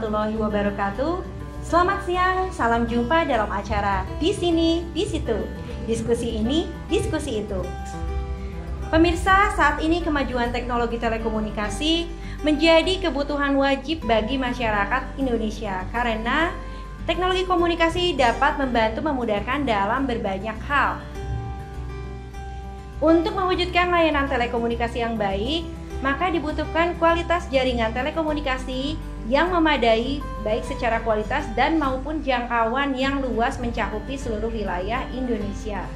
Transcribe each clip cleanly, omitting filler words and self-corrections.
warahmatullahi wabarakatuh. Selamat siang, salam jumpa dalam acara Di Sini, Di Situ. Diskusi ini, diskusi itu. Pemirsa, saat ini kemajuan teknologi telekomunikasi menjadi kebutuhan wajib bagi masyarakat Indonesia karena teknologi komunikasi dapat membantu memudahkan dalam berbanyak hal. Untuk mewujudkan layanan telekomunikasi yang baik, maka dibutuhkan kualitas jaringan telekomunikasi yang memadai baik secara kualitas dan maupun jangkauan yang luas mencakupi seluruh wilayah Indonesia.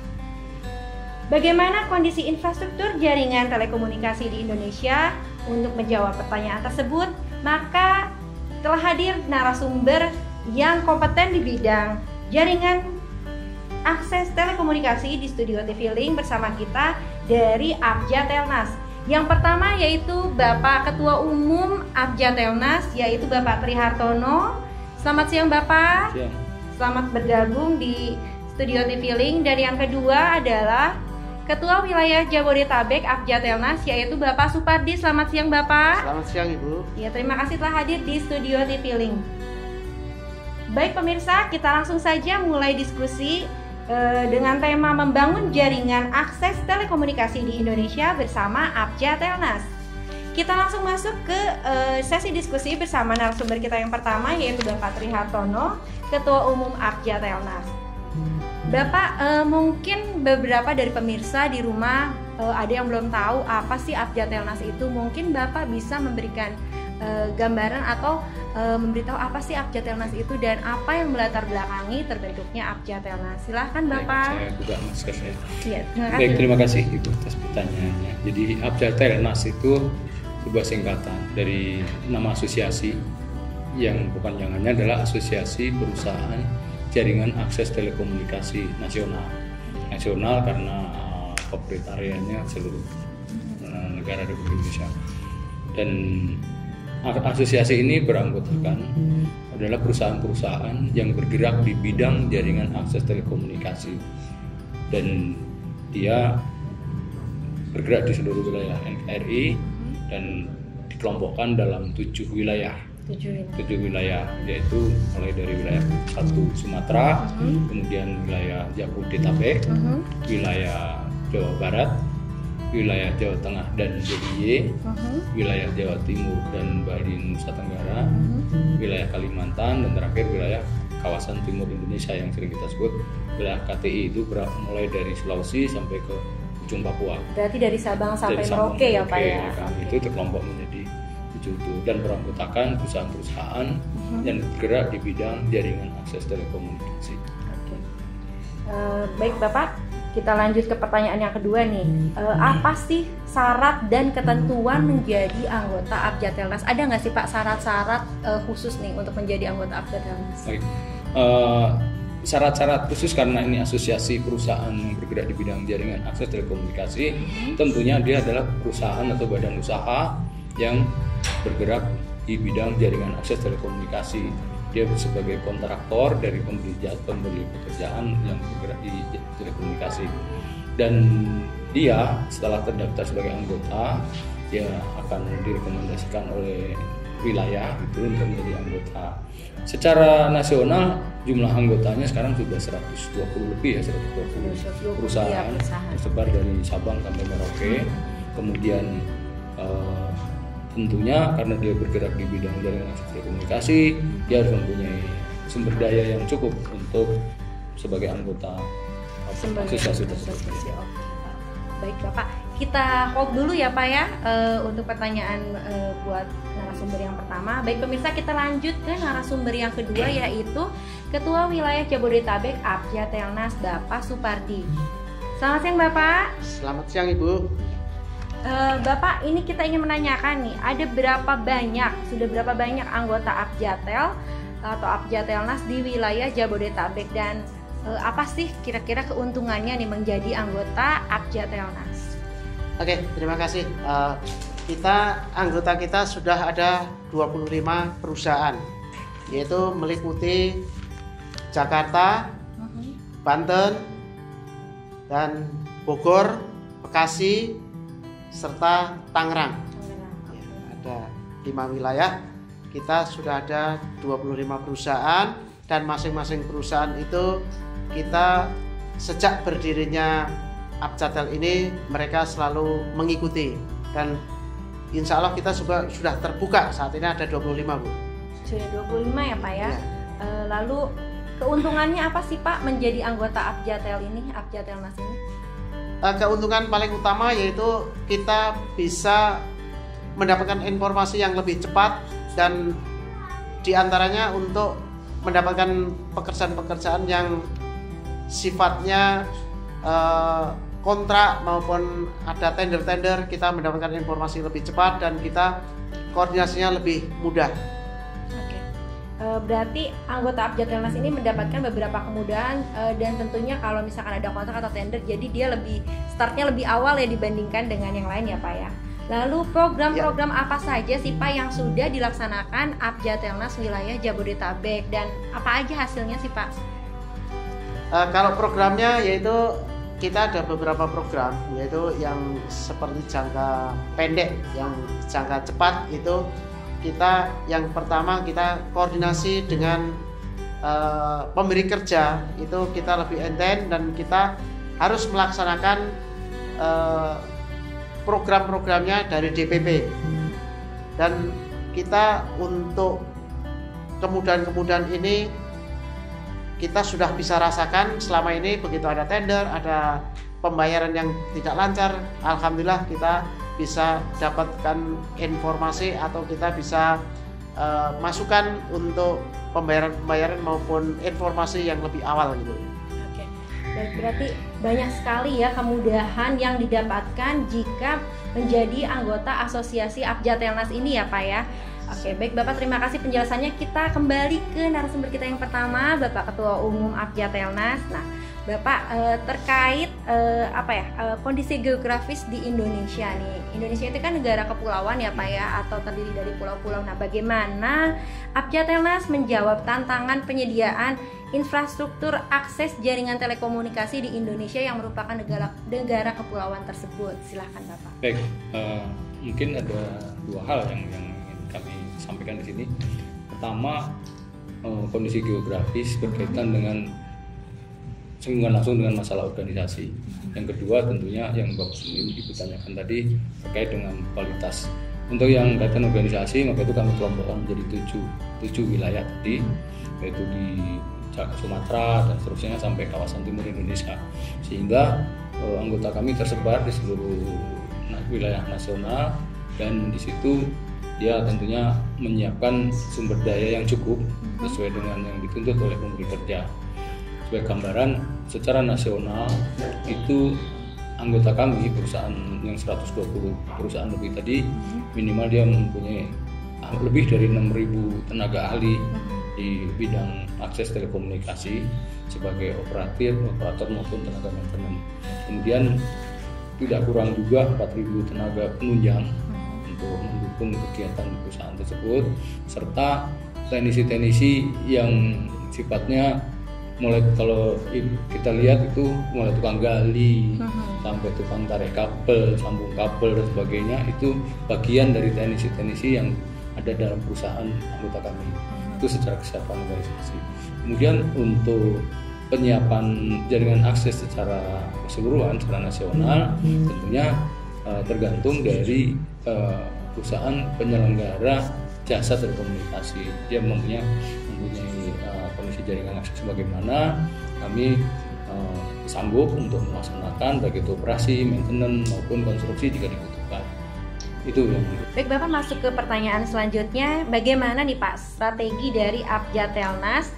Bagaimana kondisi infrastruktur jaringan telekomunikasi di Indonesia? Untuk menjawab pertanyaan tersebut, maka telah hadir narasumber yang kompeten di bidang jaringan akses telekomunikasi di studio TV Link bersama kita dari Abja Telnas. Yang pertama yaitu Bapak Ketua Umum Abja Telnas, yaitu Bapak Tri Hartono. Selamat siang Bapak. Siang. Selamat bergabung di studio TV Link. Dan yang kedua adalah Ketua Wilayah Jabodetabek Abja Telnas, yaitu Bapak Supardi. Selamat siang Bapak. Selamat siang Ibu. Ya, terima kasih telah hadir di studio TV Link. Baik pemirsa, kita langsung saja mulai diskusi dengan tema membangun jaringan akses telekomunikasi di Indonesia bersama Abja Telnas. Kita langsung masuk ke sesi diskusi bersama narasumber kita yang pertama, yaitu Bapak Tri Hartono, Ketua Umum Abja Telnas. Bapak, mungkin beberapa dari pemirsa di rumah ada yang belum tahu apa sih Abja Telnas itu. Mungkin Bapak bisa memberikan gambaran atau memberitahu apa sih Abja Telnas itu dan apa yang melatar belakangi terbentuknya Abja Telnas. Silahkan Bapak. Baik, saya buka masker saya. Ya, terima kasih. Baik, terima kasih Ibu atas pertanyaannya. Jadi Abja Telnas itu sebuah singkatan dari nama asosiasi yang kepanjangannya adalah Asosiasi Perusahaan Jaringan Akses Telekomunikasi Nasional. Nasional karena proprietariannya seluruh negara Republik Indonesia. Dan asosiasi ini beranggotakan adalah perusahaan-perusahaan yang bergerak di bidang jaringan akses telekomunikasi, dan dia bergerak di seluruh wilayah NRI dan dikelompokkan dalam 7 wilayah. 7 wilayah, yaitu mulai dari wilayah 1 Sumatera, kemudian wilayah Jabodetabek, wilayah Jawa Barat, wilayah Jawa Tengah dan DIY, wilayah Jawa Timur dan Bali Nusa Tenggara, wilayah Kalimantan, dan terakhir wilayah kawasan timur Indonesia yang sering kita sebut wilayah KTI. Itu mulai dari Sulawesi sampai ke ujung Papua. Berarti dari Sabang sampai Merauke ya Pak ya? Itu terkelompok menjadi 7 itu dan beranggotakan perusahaan-perusahaan yang bergerak di bidang jaringan akses telekomunikasi. Baik Bapak, kita lanjut ke pertanyaan yang kedua nih. Apa sih syarat dan ketentuan menjadi anggota Abja Telnas? Ada nggak sih Pak syarat-syarat khusus nih untuk menjadi anggota Abja Telnas? Baik. Syarat-syarat khusus karena ini asosiasi perusahaan yang bergerak di bidang jaringan akses telekomunikasi, tentunya dia adalah perusahaan atau badan usaha yang bergerak di bidang jaringan akses telekomunikasi. Dia sebagai kontraktor dari pemberi pekerjaan yang bergerak di telekomunikasi, dan dia setelah terdaftar sebagai anggota, dia akan direkomendasikan oleh wilayah itu untuk menjadi anggota. Secara nasional jumlah anggotanya sekarang sudah 120 lebih ya, 120 perusahaan tersebar dari Sabang sampai Merauke. Kemudian tentunya karena dia bergerak di bidang jaringan akses telekomunikasi, dia harus mempunyai sumber daya yang cukup untuk sebagai anggota asosiasi tersebut. Baik Bapak, kita hold dulu ya Pak ya untuk pertanyaan buat narasumber yang pertama. Baik pemirsa, kita lanjut ke narasumber yang kedua, yaitu Ketua Wilayah Jabodetabek Abja Telnas Bapak Supardi. Selamat siang Bapak. Selamat siang Ibu. Bapak, ini kita ingin menanyakan nih, sudah berapa banyak anggota Abjatel atau Abja Telnas di wilayah Jabodetabek, dan apa sih kira-kira keuntungannya nih menjadi anggota Abja Telnas? Oke, terima kasih. Anggota kita sudah ada 25 perusahaan, yaitu meliputi Jakarta, Banten, dan Bogor, Bekasi, serta Tangerang. Ya, ada 5 wilayah kita sudah ada 25 perusahaan, dan masing-masing perusahaan itu kita sejak berdirinya Abjatel ini mereka selalu mengikuti, dan insya Allah kita sudah terbuka. Saat ini ada 25, Bu. Sudah 25 ya Pak ya? Ya. Lalu keuntungannya apa sih Pak menjadi anggota Abjatel ini, Abjatelnas ini? Keuntungan paling utama yaitu kita bisa mendapatkan informasi yang lebih cepat, dan diantaranya untuk mendapatkan pekerjaan-pekerjaan yang sifatnya kontrak maupun ada tender-tender, kita mendapatkan informasi lebih cepat dan kita koordinasinya lebih mudah. Oke. Berarti anggota Abjatelnas ini mendapatkan beberapa kemudahan, dan tentunya kalau misalkan ada kontrak atau tender, jadi dia startnya lebih awal ya dibandingkan dengan yang lain ya Pak ya. Lalu program-program apa saja sih Pak yang sudah dilaksanakan Abjatelnas wilayah Jabodetabek, dan apa aja hasilnya sih Pak? Kalau programnya yaitu kita ada beberapa program, yaitu yang seperti jangka pendek, yang jangka cepat itu kita yang pertama kita koordinasi dengan pemberi kerja, itu kita lebih intens dan kita harus melaksanakan program-programnya dari DPP, dan kita untuk kemudahan-kemudahan ini kita sudah bisa rasakan selama ini. Begitu ada tender, ada pembayaran yang tidak lancar, alhamdulillah kita bisa dapatkan informasi atau kita bisa masukan untuk pembayaran maupun informasi yang lebih awal gitu. Oke. Baik, berarti banyak sekali ya kemudahan yang didapatkan jika menjadi anggota asosiasi Abjatelnas ini ya Pak ya. Oke, baik Bapak, terima kasih penjelasannya. Kita kembali ke narasumber kita yang pertama, Bapak Ketua Umum Abjatelnas. Nah, Bapak terkait kondisi geografis di Indonesia nih. Indonesia itu kan negara kepulauan ya Pak ya, atau terdiri dari pulau-pulau. Nah, bagaimana Abjatelnas menjawab tantangan penyediaan infrastruktur akses jaringan telekomunikasi di Indonesia yang merupakan negara kepulauan tersebut? Silahkan Bapak. Baik, mungkin ada dua hal yang kami sampaikan di sini. Pertama, kondisi geografis berkaitan dengan sehingga langsung dengan masalah organisasi. Yang kedua tentunya yang Bapak Ibu tanyakan tadi terkait dengan kualitas. Untuk yang kaitan organisasi, maka itu kami kelompokkan menjadi tujuh wilayah tadi, yaitu di Sumatera dan seterusnya sampai kawasan timur Indonesia, sehingga anggota kami tersebar di seluruh wilayah nasional, dan di situ dia tentunya menyiapkan sumber daya yang cukup sesuai dengan yang dituntut oleh pemberi kerja. Sebagai gambaran, secara nasional itu anggota kami, perusahaan yang 120 perusahaan lebih tadi, minimal dia mempunyai lebih dari 6.000 tenaga ahli di bidang akses telekomunikasi sebagai operator maupun tenaga maintenance. Kemudian tidak kurang juga 4.000 tenaga penunjang untuk mendukung kegiatan perusahaan tersebut, serta teknisi-teknisi yang sifatnya mulai, kalau kita lihat itu mulai tukang gali sampai tukang tarik kabel, sambung kabel dan sebagainya, itu bagian dari teknisi-teknisi yang ada dalam perusahaan anggota kami. Itu secara kesiapan organisasi. Kemudian untuk penyiapan jaringan akses secara keseluruhan, secara nasional, tentunya tergantung dari perusahaan penyelenggara jasa telekomunikasi. Dia mempunyai kondisi jaringan akses bagaimana, kami sanggup untuk melaksanakan baik itu operasi, maintenance maupun konstruksi jika dibutuhkan. Itu yang. Baik Bapak, masuk ke pertanyaan selanjutnya. Bagaimana nih Pak strategi dari Abjatelnas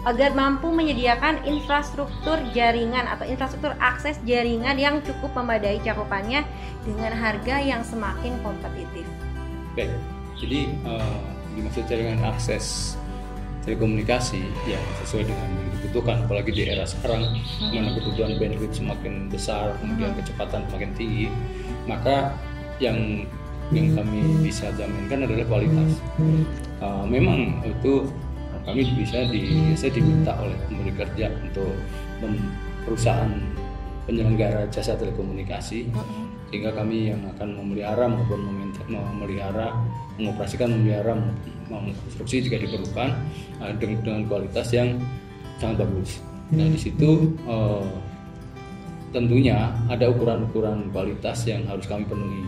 agar mampu menyediakan infrastruktur jaringan atau infrastruktur akses jaringan yang cukup memadai cakupannya dengan harga yang semakin kompetitif? Baik, jadi dimaksud jaringan akses telekomunikasi yang sesuai dengan yang dibutuhkan, apalagi di era sekarang mana kebutuhan bandwidth semakin besar, kemudian kecepatan semakin tinggi, maka yang kami bisa jaminkan adalah kualitas. Memang itu kami bisa diminta oleh pemberi kerja untuk perusahaan penyelenggara jasa telekomunikasi, sehingga kami yang akan memelihara maupun mengoperasikan, memelihara konstruksi jika diperlukan dengan kualitas yang sangat bagus. Nah di situ tentunya ada ukuran-ukuran kualitas yang harus kami penuhi,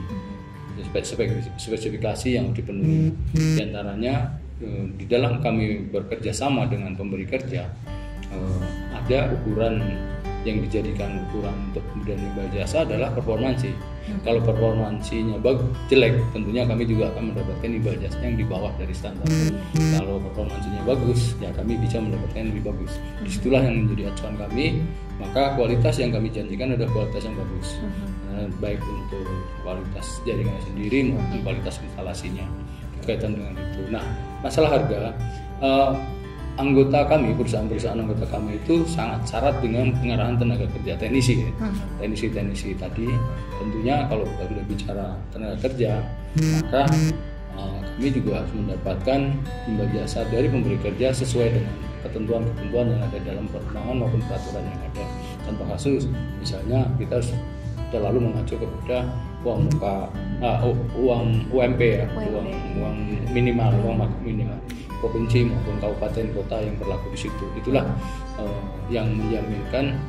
spesifikasi yang dipenuhi. Di antaranya di dalam kami bekerja sama dengan pemberi kerja, ada ukuran yang dijadikan ukuran untuk kemudian limbah jasa adalah performansi. Kalau performansinya jelek, tentunya kami juga akan mendapatkan limbah jasa yang di bawah dari standar. Kalau performansinya bagus, ya kami bisa mendapatkan yang lebih bagus. Disitulah yang menjadi acuan kami. Maka kualitas yang kami janjikan adalah kualitas yang bagus, baik untuk kualitas jaringannya sendiri maupun kualitas instalasinya berkaitan dengan itu. Nah, masalah harga, anggota kami, perusahaan-perusahaan anggota kami itu sangat syarat dengan pengarahan tenaga kerja teknisi. Teknisi tadi tentunya kalau kita sudah bicara tenaga kerja, maka kami juga harus mendapatkan limbah jasa dari pemberi kerja sesuai dengan ketentuan-ketentuan yang ada dalam perundangan maupun peraturan yang ada. Contoh kasus, misalnya kita harus selalu mengacu kepada uang UMP ya, uang minimal, uang minimal provinsi maupun kabupaten kota yang berlaku di situ. Itulah yang menjaminkan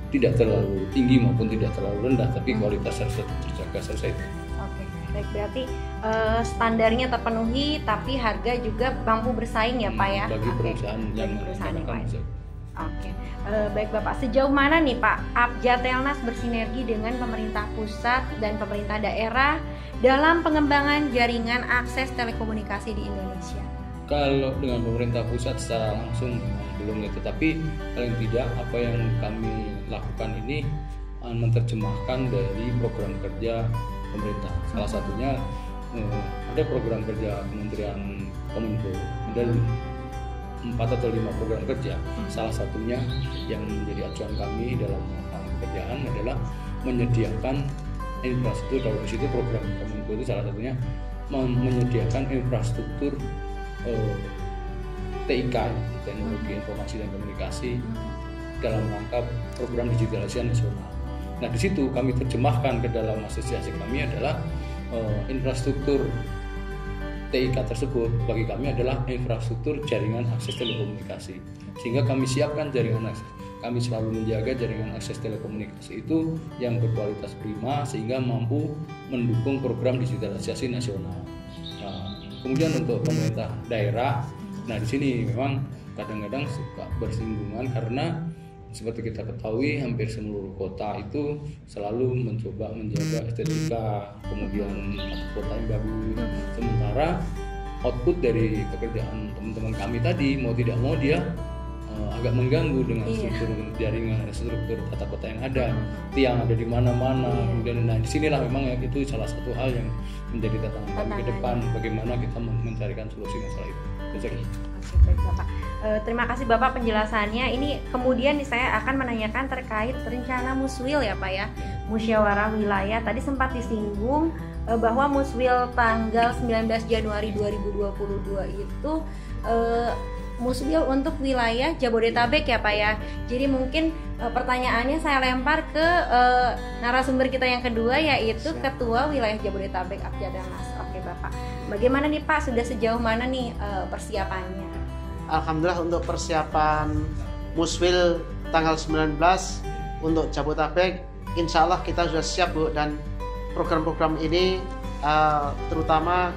tidak terlalu tinggi maupun tidak terlalu rendah, tapi kualitas harus terjaga selesai itu. Oke, baik, berarti standarnya terpenuhi, tapi harga juga mampu bersaing ya Pak ya? Bagi perusahaan yang lain. Oke, baik Bapak. Sejauh mana nih Pak Abjatelnas bersinergi dengan pemerintah pusat dan pemerintah daerah dalam pengembangan jaringan akses telekomunikasi di Indonesia? Kalau dengan pemerintah pusat secara langsung belum ya, tetapi paling tidak apa yang kami lakukan ini menerjemahkan dari program kerja pemerintah. Salah satunya ada program kerja Kementerian Kominfo, ada 4 atau 5 program kerja. Salah satunya yang menjadi acuan kami dalam pekerjaan adalah menyediakan infrastruktur. Kalau di situ program Kominfo itu salah satunya menyediakan infrastruktur TIK, teknologi informasi dan komunikasi, dalam rangka program digitalisasi nasional. Nah di situ kami terjemahkan ke dalam asosiasi kami adalah infrastruktur TIK tersebut bagi kami adalah infrastruktur jaringan akses telekomunikasi, sehingga kami siapkan jaringan akses. Kami selalu menjaga jaringan akses telekomunikasi itu yang berkualitas prima sehingga mampu mendukung program digitalisasi nasional. Kemudian untuk pemerintah daerah, nah di sini memang kadang-kadang suka bersinggungan karena seperti kita ketahui hampir seluruh kota itu selalu mencoba menjaga estetika, kemudian kota yang bagus. Sementara output dari pekerjaan teman-teman kami tadi mau tidak mau dia agak mengganggu dengan struktur jaringan, struktur tata kota yang ada, tiang ada di mana-mana. Kemudian nah disinilah memang ya, itu salah satu hal yang menjadi tantangan kami ke depan, bagaimana kita mencarikan solusi masalah itu. Oke, baik Bapak. Terima kasih Bapak penjelasannya. Ini kemudian saya akan menanyakan terkait rencana Muswil ya Pak ya, Musyawarah Wilayah. Tadi sempat disinggung bahwa Muswil tanggal 19 Januari 2022 itu Muswil untuk wilayah Jabodetabek ya Pak ya. Jadi mungkin pertanyaannya saya lempar ke narasumber kita yang kedua, yaitu Ketua Wilayah Jabodetabek Abjatelnas. Oke Bapak, bagaimana nih Pak, sudah sejauh mana nih persiapannya? Alhamdulillah untuk persiapan Muswil tanggal 19 untuk Jabodetabek, insya Allah kita sudah siap Bu, dan program-program ini terutama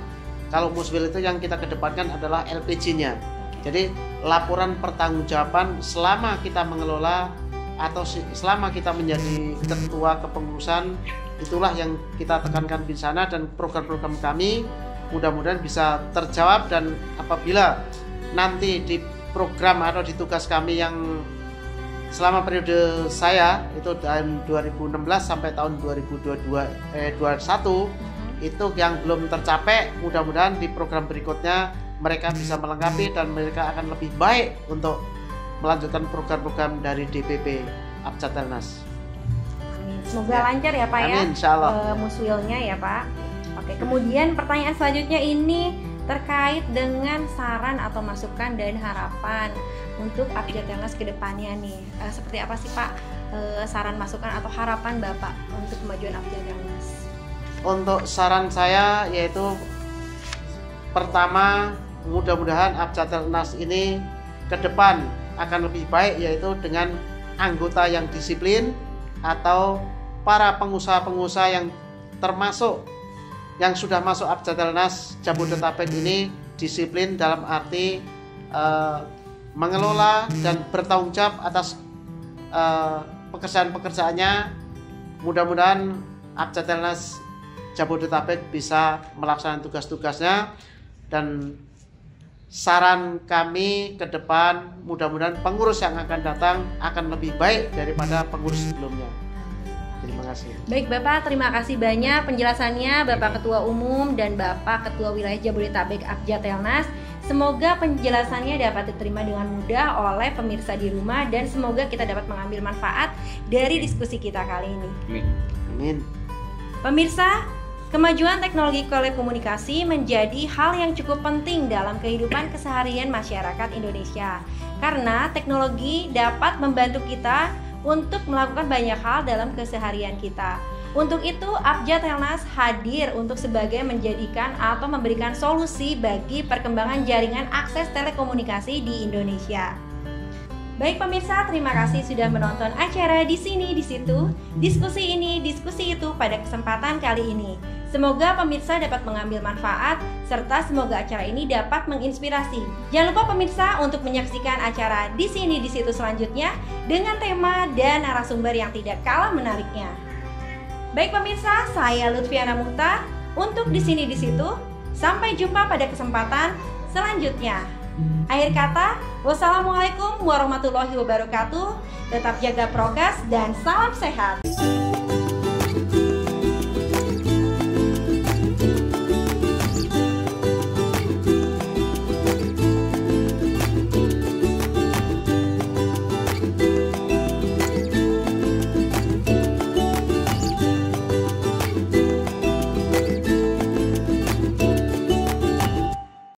kalau Muswil itu yang kita kedepankan adalah LPG-nya. Jadi laporan pertanggungjawaban selama kita mengelola atau selama kita menjadi ketua kepengurusan, itulah yang kita tekankan di sana, dan program-program kami mudah-mudahan bisa terjawab. Dan apabila nanti di program atau di tugas kami yang selama periode saya itu tahun 2016 sampai tahun 2021 itu yang belum tercapai, mudah-mudahan di program berikutnya mereka bisa melengkapi dan mereka akan lebih baik untuk melanjutkan program-program dari DPP Abjatelnas. Semoga lancar ya Pak. Amin, ya, insyaallah. Muswilnya ya Pak. Oke, kemudian pertanyaan selanjutnya ini terkait dengan saran atau masukan dan harapan untuk Abjatelnas ke depannya nih. Seperti apa sih Pak saran masukan atau harapan Bapak untuk kemajuan Abjatelnas? Untuk saran saya yaitu pertama, mudah-mudahan Abjad-Telnas ini ke depan akan lebih baik, yaitu dengan anggota yang disiplin atau para pengusaha-pengusaha yang termasuk yang sudah masuk Abjad-Telnas Jabodetabek ini disiplin dalam arti mengelola dan bertanggung jawab atas pekerjaan-pekerjaannya. Mudah-mudahan Abjad-Telnas Jabodetabek bisa melaksanakan tugas-tugasnya, dan saran kami ke depan mudah-mudahan pengurus yang akan datang akan lebih baik daripada pengurus sebelumnya. Terima kasih. Baik Bapak, terima kasih banyak penjelasannya Bapak Ketua Umum dan Bapak Ketua Wilayah Jabodetabek Abjad-Telnas. Semoga penjelasannya dapat diterima dengan mudah oleh pemirsa di rumah, dan semoga kita dapat mengambil manfaat dari diskusi kita kali ini. Amin. Amin. Pemirsa, kemajuan teknologi telekomunikasi menjadi hal yang cukup penting dalam kehidupan keseharian masyarakat Indonesia, karena teknologi dapat membantu kita untuk melakukan banyak hal dalam keseharian kita. Untuk itu, Abjad-Telnas hadir untuk sebagai menjadikan atau memberikan solusi bagi perkembangan jaringan akses telekomunikasi di Indonesia. Baik pemirsa, terima kasih sudah menonton acara Di Sini Di Situ, diskusi ini, diskusi itu pada kesempatan kali ini. Semoga pemirsa dapat mengambil manfaat, serta semoga acara ini dapat menginspirasi. Jangan lupa pemirsa untuk menyaksikan acara Di Sini Di Situ selanjutnya dengan tema dan narasumber yang tidak kalah menariknya. Baik pemirsa, saya Lutfiana Muhta untuk Di Sini Di Situ. Sampai jumpa pada kesempatan selanjutnya. Akhir kata, wassalamualaikum warahmatullahi wabarakatuh. Tetap jaga prokes dan salam sehat.